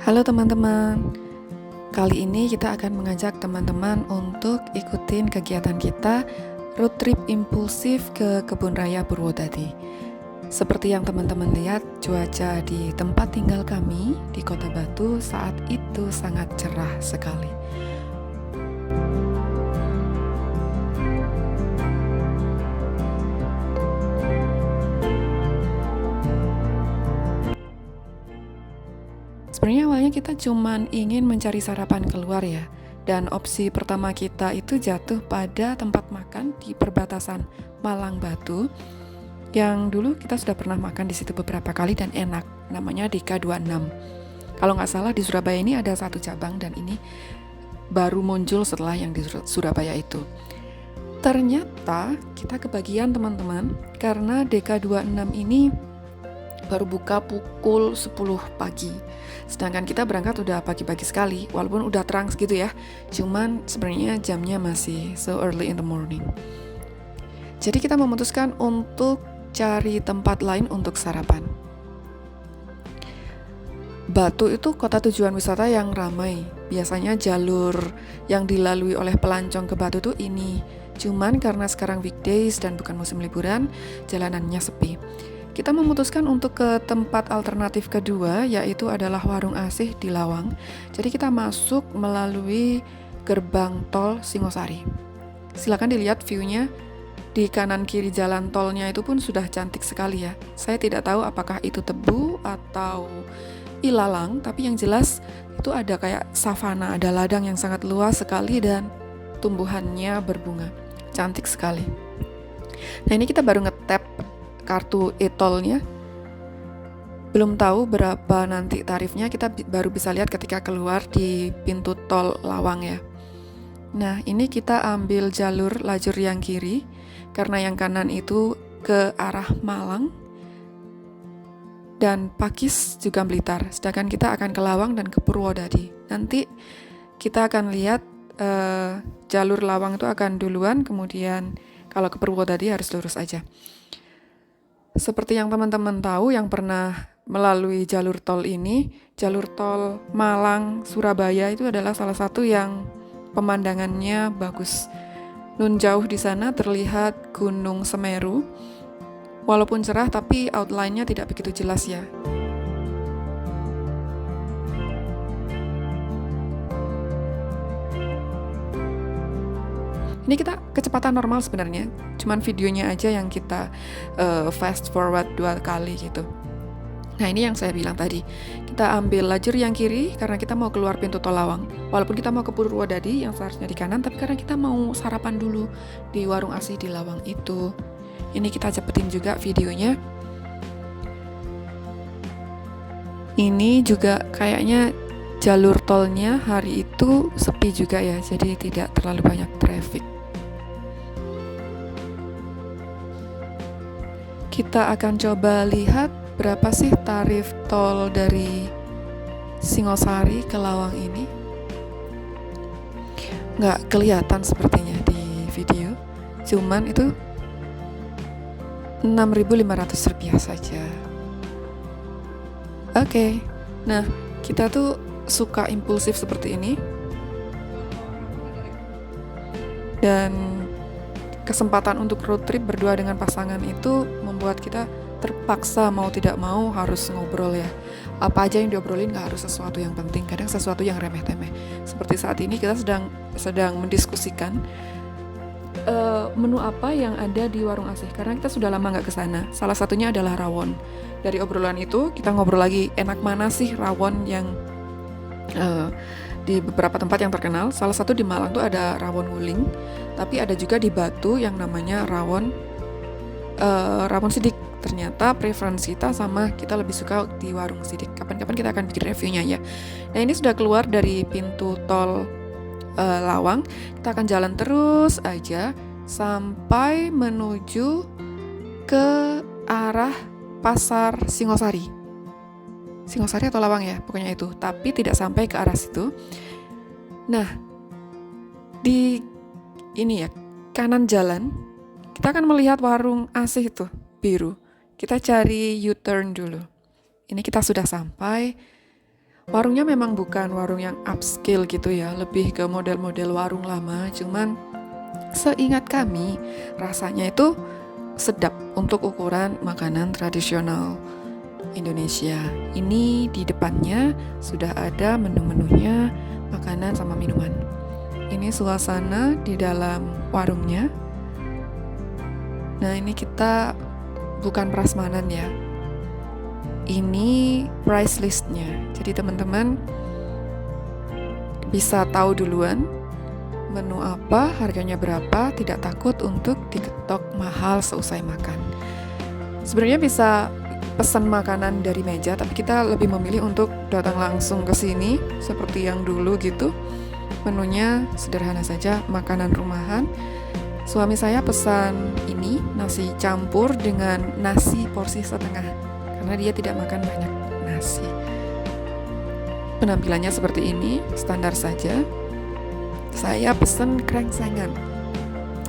Halo teman-teman, kali ini kita akan mengajak teman-teman untuk ikutin kegiatan kita road trip impulsif ke Kebun Raya Purwodadi. Seperti yang teman-teman lihat, cuaca di tempat tinggal kami di Kota Batu saat itu sangat cerah sekali. Sebenarnya awalnya kita cuman ingin mencari sarapan keluar ya. Dan opsi pertama kita itu jatuh pada tempat makan di perbatasan Malang Batu yang dulu kita sudah pernah makan di situ beberapa kali dan enak. Namanya DK26. Kalau nggak salah di Surabaya ini ada satu cabang dan ini baru muncul setelah yang di Surabaya itu. Ternyata kita kebagian teman-teman karena DK26 ini baru buka pukul 10 pagi. Sedangkan kita berangkat udah pagi-pagi sekali, walaupun udah terang segitu ya. Cuman sebenarnya jamnya masih so early in the morning. Jadi kita memutuskan untuk cari tempat lain untuk sarapan. Batu itu kota tujuan wisata yang ramai. Biasanya jalur yang dilalui oleh pelancong ke Batu tuh ini. Cuman karena sekarang weekdays dan bukan musim liburan, jalanannya sepi. Kita memutuskan untuk ke tempat alternatif kedua, yaitu adalah Warung Asih di Lawang. Jadi kita masuk melalui gerbang tol Singosari. Silakan dilihat view-nya. Di kanan kiri jalan tolnya itu pun sudah cantik sekali ya. Saya tidak tahu apakah itu tebu atau ilalang, tapi yang jelas itu ada kayak savana, ada ladang yang sangat luas sekali dan tumbuhannya berbunga. Cantik sekali. Nah, ini kita baru nge-tap kartu e-tolnya. Belum tahu berapa nanti tarifnya, kita baru bisa lihat ketika keluar di pintu tol Lawang ya. Nah, ini kita ambil lajur yang kiri karena yang kanan itu ke arah Malang dan Pakis juga Blitar. Sedangkan kita akan ke Lawang dan ke Purwodadi. Nanti kita akan lihat jalur Lawang itu akan duluan, kemudian kalau ke Purwodadi harus lurus aja. Seperti yang teman-teman tahu yang pernah melalui jalur tol ini, jalur tol Malang-Surabaya itu adalah salah satu yang pemandangannya bagus. Nun jauh di sana terlihat Gunung Semeru. Walaupun cerah tapi outline-nya tidak begitu jelas ya. Ini kita kecepatan normal sebenarnya, cuman videonya aja yang kita fast forward 2 kali gitu. Nah, ini yang saya bilang tadi, kita ambil lajur yang kiri karena kita mau keluar pintu tol Lawang. Walaupun kita mau ke Purwodadi yang seharusnya di kanan, tapi karena kita mau sarapan dulu di Warung Asih di Lawang itu. Ini kita cepetin juga videonya. Ini juga kayaknya jalur tolnya hari itu sepi juga ya, jadi tidak terlalu banyak traffic. Kita akan coba lihat berapa sih tarif tol dari Singosari ke Lawang ini. Nggak kelihatan sepertinya di video, cuman itu Rp6.500 saja. Oke, nah kita tuh suka impulsif seperti ini. Dan kesempatan untuk road trip berdua dengan pasangan itu membuat kita terpaksa mau tidak mau harus ngobrol ya. Apa aja yang diobrolin gak harus sesuatu yang penting, kadang sesuatu yang remeh-temeh. Seperti saat ini kita sedang mendiskusikan menu apa yang ada di Warung Asih karena kita sudah lama gak kesana. Salah satunya adalah rawon. Dari obrolan itu kita ngobrol lagi, enak mana sih rawon yang di beberapa tempat yang terkenal. Salah satu di Malang tuh ada rawon wuling, tapi ada juga di Batu yang namanya rawon sidik. Ternyata preferensi kita sama, kita lebih suka di warung sidik. Kapan-kapan kita akan bikin reviewnya ya. Nah, ini sudah keluar dari pintu tol Lawang. Kita akan jalan terus aja sampai menuju ke arah pasar Singosari atau Lawang ya, pokoknya itu. Tapi tidak sampai ke arah situ. Nah, di ini ya, kanan jalan, kita akan melihat warung Asih itu, biru. Kita cari U-turn dulu. Ini kita sudah sampai. Warungnya memang bukan warung yang upscale gitu ya, lebih ke model-model warung lama, cuman seingat kami rasanya itu sedap untuk ukuran makanan tradisional Indonesia. Ini di depannya sudah ada menu-menunya, makanan sama minuman. Ini suasana di dalam warungnya. Nah, ini kita bukan prasmanan ya. Ini price listnya. Jadi teman-teman bisa tahu duluan menu apa, harganya berapa, tidak takut untuk diketok mahal seusai makan. Sebenarnya bisa pesan makanan dari meja, tapi kita lebih memilih untuk datang langsung ke sini seperti yang dulu gitu. Menunya sederhana saja, makanan rumahan. Suami saya pesan ini, nasi campur dengan nasi porsi setengah, karena dia tidak makan banyak nasi. Penampilannya seperti ini, standar saja. Saya pesen krengsengan.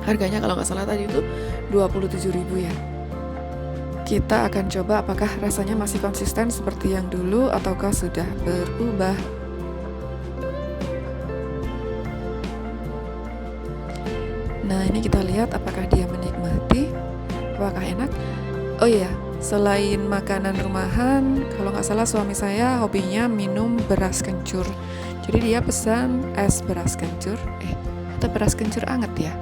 Harganya kalau nggak salah tadi itu 27.000 ya. Kita akan coba apakah rasanya masih konsisten seperti yang dulu ataukah sudah berubah. Nah, ini kita lihat apakah dia menikmati, apakah enak. Oh iya, selain makanan rumahan, kalau nggak salah suami saya hobinya minum beras kencur. Jadi dia pesan es beras kencur, atau beras kencur anget ya.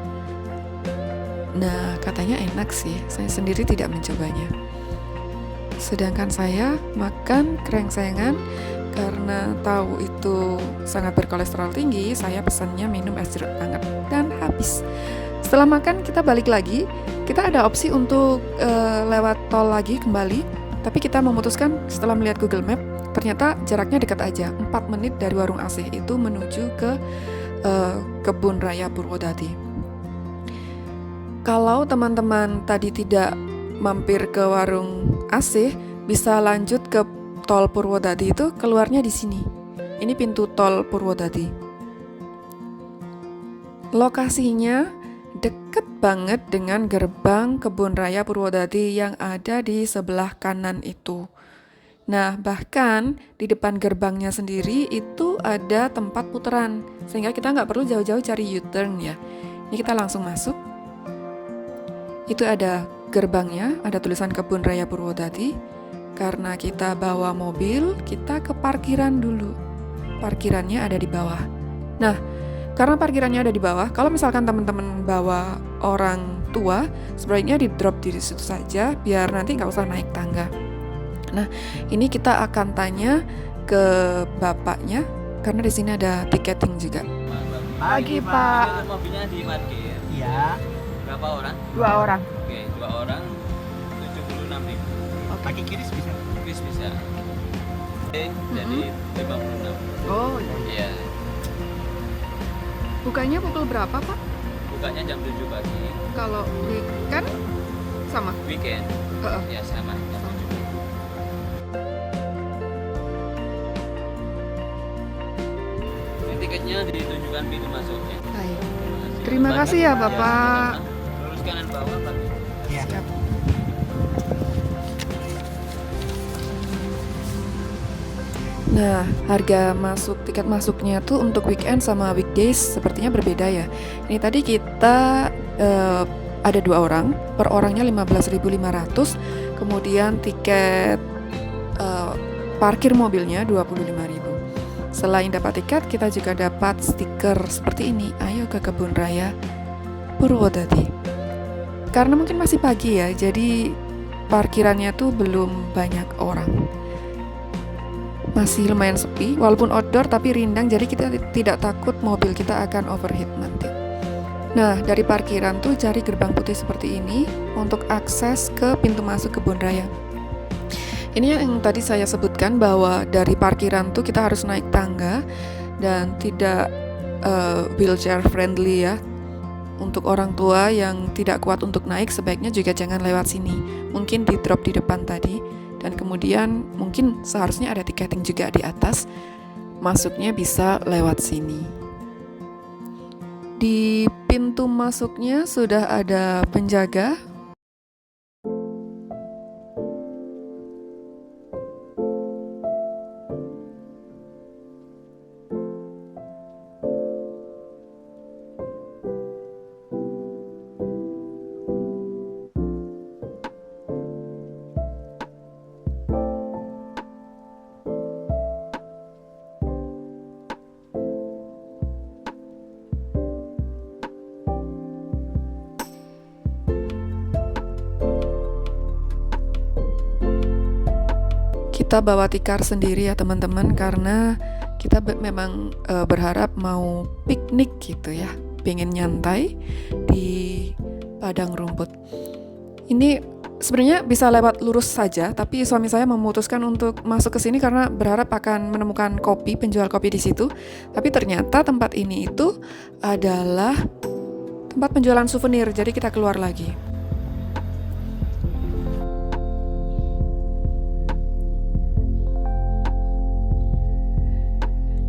Nah, katanya enak sih, saya sendiri tidak mencobanya. Sedangkan saya makan krengsengan, karena tahu itu sangat berkolesterol tinggi, saya pesannya minum es jeruk anget dan habis. Setelah makan kita balik lagi, kita ada opsi untuk lewat tol lagi kembali, tapi kita memutuskan setelah melihat Google Map, ternyata jaraknya dekat aja, 4 menit dari warung Asih itu menuju ke Kebun Raya Purwodadi. Kalau teman-teman tadi tidak mampir ke warung Asih, bisa lanjut ke tol Purwodadi itu, keluarnya di sini. Ini pintu tol Purwodadi. Lokasinya deket banget dengan gerbang Kebun Raya Purwodadi yang ada di sebelah kanan itu. Nah, bahkan di depan gerbangnya sendiri itu ada tempat putaran, sehingga kita nggak perlu jauh-jauh cari U-turn ya. Ini kita langsung masuk. Itu ada gerbangnya, ada tulisan Kebun Raya Purwodadi. Karena kita bawa mobil, kita ke parkiran dulu. Parkirannya ada di bawah. Nah, karena parkirannya ada di bawah, kalau misalkan teman-teman bawa orang tua, sebaiknya di drop di situ saja, biar nanti nggak usah naik tangga. Nah, ini kita akan tanya ke bapaknya, karena di sini ada tiketing juga. Pagi, Pak. Mobilnya di parkir. Iya. Berapa orang? 2 orang. Oke, 2 orang 76.000. Pakai kiris bisa. Kris bisa. Oke, jadi 56. Oh, iya. Iya. Bukanya pukul berapa, Pak? Bukanya jam 7 pagi. Kalau weekend sama? Weekend. Ya sama. Jam 7. Ini tiketnya ditunjukkan pintu masuknya. Baik. Terima kasih ya, Bapak. Lurus kanan bawah, Pak. Iya. Siap. Nah, harga tiket masuknya tuh untuk weekend sama weekdays sepertinya berbeda ya. Ini tadi kita ada 2 orang, per orangnya 15.500, kemudian tiket parkir mobilnya 25.000. Selain dapat tiket, kita juga dapat stiker seperti ini, ayo ke Kebun Raya Purwodadi. Karena mungkin masih pagi ya, jadi parkirannya tuh belum banyak orang. Masih lumayan sepi, walaupun outdoor tapi rindang, jadi kita tidak takut mobil kita akan overheat nanti. Nah, dari parkiran tuh cari gerbang putih seperti ini untuk akses ke pintu masuk Kebun Raya. Ini yang tadi saya sebutkan bahwa dari parkiran tuh kita harus naik tangga dan tidak wheelchair friendly ya. Untuk orang tua yang tidak kuat untuk naik, sebaiknya juga jangan lewat sini. Mungkin di drop di depan tadi. Dan kemudian mungkin seharusnya ada tiketing juga di atas, masuknya bisa lewat sini. Di pintu masuknya sudah ada penjaga. Kita bawa tikar sendiri ya teman-teman, karena kita memang berharap mau piknik gitu ya, pengen nyantai di padang rumput. Ini sebenarnya bisa lewat lurus saja, tapi suami saya memutuskan untuk masuk ke sini karena berharap akan menemukan kopi, penjual kopi di situ. Tapi ternyata tempat ini itu adalah tempat penjualan souvenir, jadi kita keluar lagi.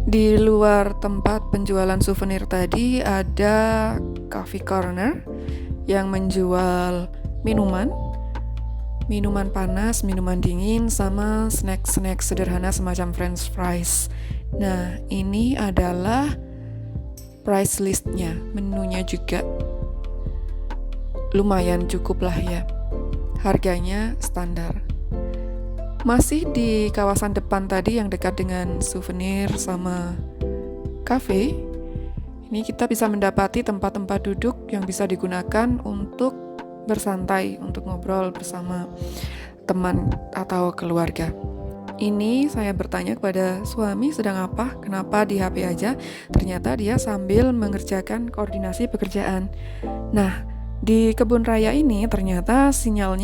Di luar tempat penjualan souvenir tadi ada coffee corner yang menjual minuman panas, minuman dingin, sama snack-snack sederhana semacam french fries. Nah, ini adalah price listnya, menunya juga lumayan cukup lah ya. Harganya standar. Masih di kawasan depan tadi yang dekat dengan souvenir sama cafe, ini kita bisa mendapati tempat-tempat duduk yang bisa digunakan untuk bersantai, untuk ngobrol bersama teman atau keluarga. Ini saya bertanya kepada suami sedang apa, kenapa di HP aja, ternyata dia sambil mengerjakan koordinasi pekerjaan. Nah, di kebun raya ini ternyata sinyal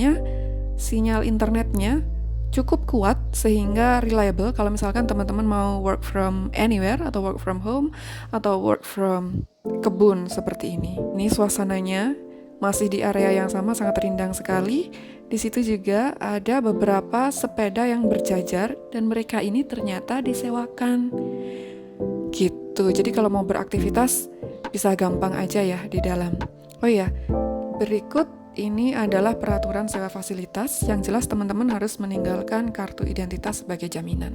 internetnya cukup kuat sehingga reliable kalau misalkan teman-teman mau work from anywhere atau work from home atau work from kebun seperti ini. Ini suasananya masih di area yang sama, sangat rindang sekali. Di situ juga ada beberapa sepeda yang berjajar dan mereka ini ternyata disewakan. Gitu. Jadi kalau mau beraktivitas bisa gampang aja ya di dalam. Oh iya, berikut ini adalah peraturan sewa fasilitas. Yang jelas teman-teman harus meninggalkan kartu identitas sebagai jaminan.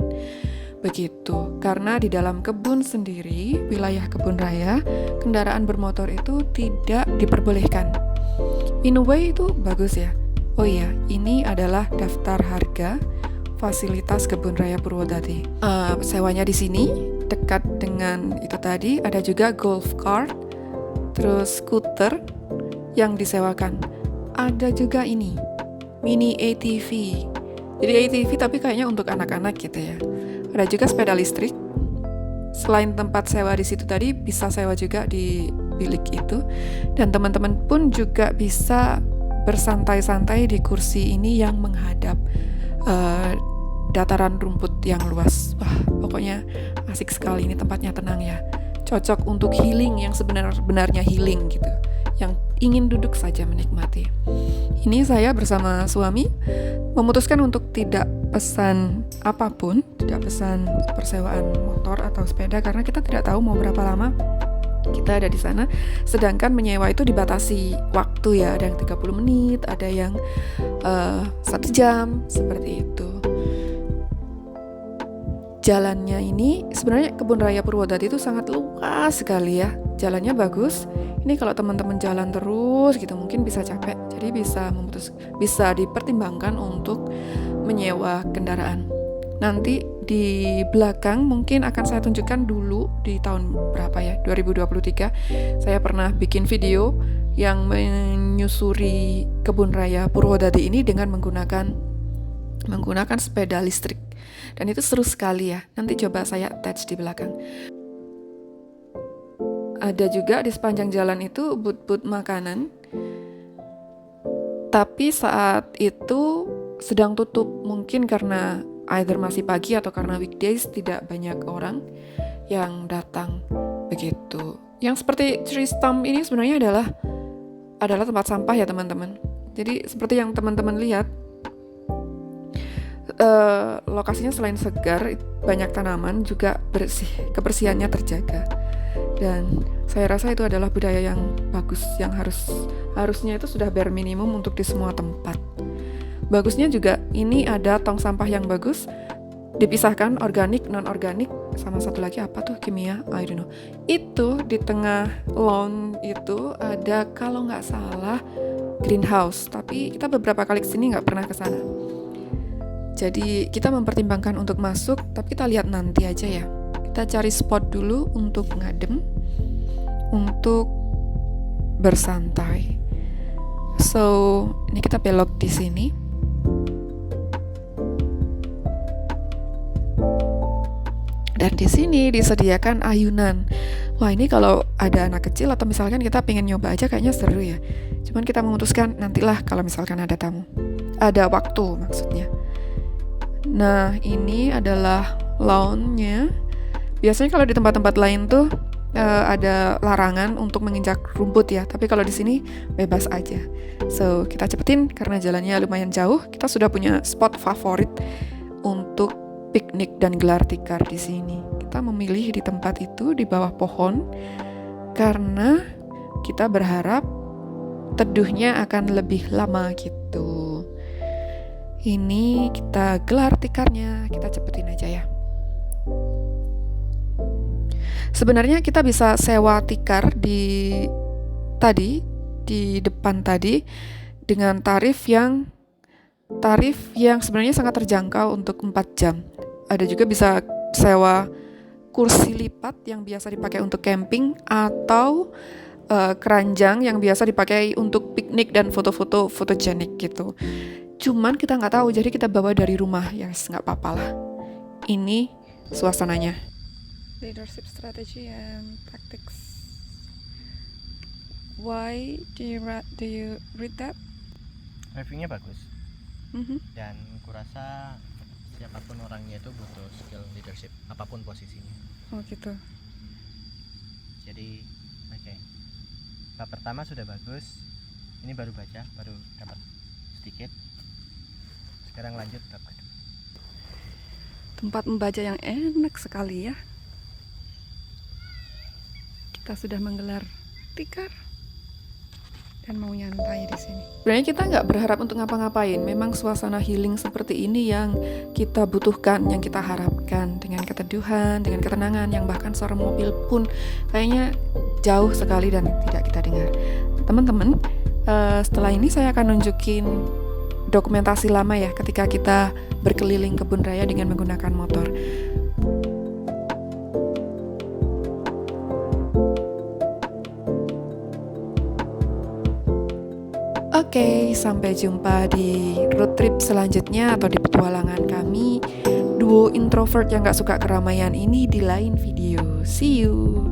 Begitu, karena di dalam kebun sendiri, wilayah kebun raya, kendaraan bermotor itu tidak diperbolehkan. In a way itu bagus ya. Oh iya, ini adalah daftar harga fasilitas kebun raya Purwodadi. Sewanya di sini dekat dengan itu tadi, ada juga golf cart, terus skuter yang disewakan. Ada juga ini, mini ATV. Jadi ATV tapi kayaknya untuk anak-anak gitu ya. Ada juga sepeda listrik. Selain tempat sewa di situ tadi, bisa sewa juga di bilik itu. Dan teman-teman pun juga bisa bersantai-santai di kursi ini yang menghadap dataran rumput yang luas. Wah, pokoknya asik sekali, ini tempatnya tenang ya. Cocok untuk healing, yang sebenarnya healing gitu, yang ingin duduk saja menikmati. Ini saya bersama suami memutuskan untuk tidak pesan apapun, tidak pesan persewaan motor atau sepeda karena kita tidak tahu mau berapa lama kita ada di sana. Sedangkan menyewa itu dibatasi waktu ya, ada yang 30 menit, ada yang 1 jam, seperti itu. Jalannya ini sebenarnya kebun raya Purwodadi itu sangat luas sekali ya. Jalannya bagus. Ini kalau teman-teman jalan terus gitu mungkin bisa capek. Jadi bisa dipertimbangkan untuk menyewa kendaraan. Nanti di belakang mungkin akan saya tunjukkan dulu di tahun berapa ya, 2023. Saya pernah bikin video yang menyusuri kebun raya Purwodadi ini dengan menggunakan sepeda listrik. Dan itu seru sekali ya. Nanti coba saya attach di belakang. Ada juga di sepanjang jalan itu booth-booth makanan. Tapi saat itu sedang tutup, mungkin karena either masih pagi atau karena weekdays tidak banyak orang yang datang begitu. Yang seperti tree stump ini sebenarnya adalah tempat sampah ya teman-teman. Jadi seperti yang teman-teman lihat, lokasinya selain segar, banyak tanaman, juga bersih, kebersihannya terjaga. Dan saya rasa itu adalah budaya yang bagus, yang harusnya itu sudah bare minimum untuk di semua tempat. Bagusnya juga ini ada tong sampah yang bagus, dipisahkan organik, non-organik, sama satu lagi apa tuh, kimia, I don't know. Itu di tengah lawn itu ada kalau nggak salah greenhouse, tapi kita beberapa kali kesini nggak pernah ke sana. Jadi kita mempertimbangkan untuk masuk, tapi kita lihat nanti aja ya. Kita cari spot dulu untuk ngadem, untuk bersantai. So, ini kita belok di sini. Dan di sini disediakan ayunan. Wah, ini kalau ada anak kecil atau misalkan kita pengen nyoba aja kayaknya seru ya. Cuman kita memutuskan nantilah kalau misalkan ada tamu. Ada waktu maksudnya. Nah, ini adalah lawn-nya. Biasanya kalau di tempat-tempat lain tuh ada larangan untuk menginjak rumput ya. Tapi kalau di sini bebas aja. So, kita cepetin karena jalannya lumayan jauh. Kita sudah punya spot favorit untuk piknik dan gelar tikar di sini. Kita memilih di tempat itu di bawah pohon karena kita berharap teduhnya akan lebih lama gitu. Ini kita gelar tikarnya, kita cepetin aja ya. Sebenarnya kita bisa sewa tikar di depan tadi dengan tarif yang sebenarnya sangat terjangkau untuk 4 jam. Ada juga bisa sewa kursi lipat yang biasa dipakai untuk camping atau keranjang yang biasa dipakai untuk piknik dan foto-foto fotogenik gitu. Cuman kita nggak tahu, jadi kita bawa dari rumah, ya nggak apa-apa lah. Ini suasananya. Leadership strategy and tactics. Why do you read that? Reviewnya bagus. Dan kurasa siapapun orangnya itu butuh skill leadership apapun posisinya. Oh gitu. Jadi oke. Bab pertama sudah bagus. Ini baru baca, baru dapat sedikit. Sekarang lanjut bab kedua. Tempat membaca yang enak sekali ya. Kita sudah menggelar tikar dan mau nyantai di sini. Sebenarnya kita nggak berharap untuk ngapa-ngapain. Memang suasana healing seperti ini yang kita butuhkan, yang kita harapkan, dengan keteduhan, dengan ketenangan, yang bahkan suara mobil pun kayaknya jauh sekali dan tidak kita dengar. Teman-teman, setelah ini saya akan nunjukin dokumentasi lama ya ketika kita berkeliling kebun raya dengan menggunakan motor. Oke, sampai jumpa di road trip selanjutnya atau di petualangan kami. Duo introvert yang gak suka keramaian ini di lain video. See you!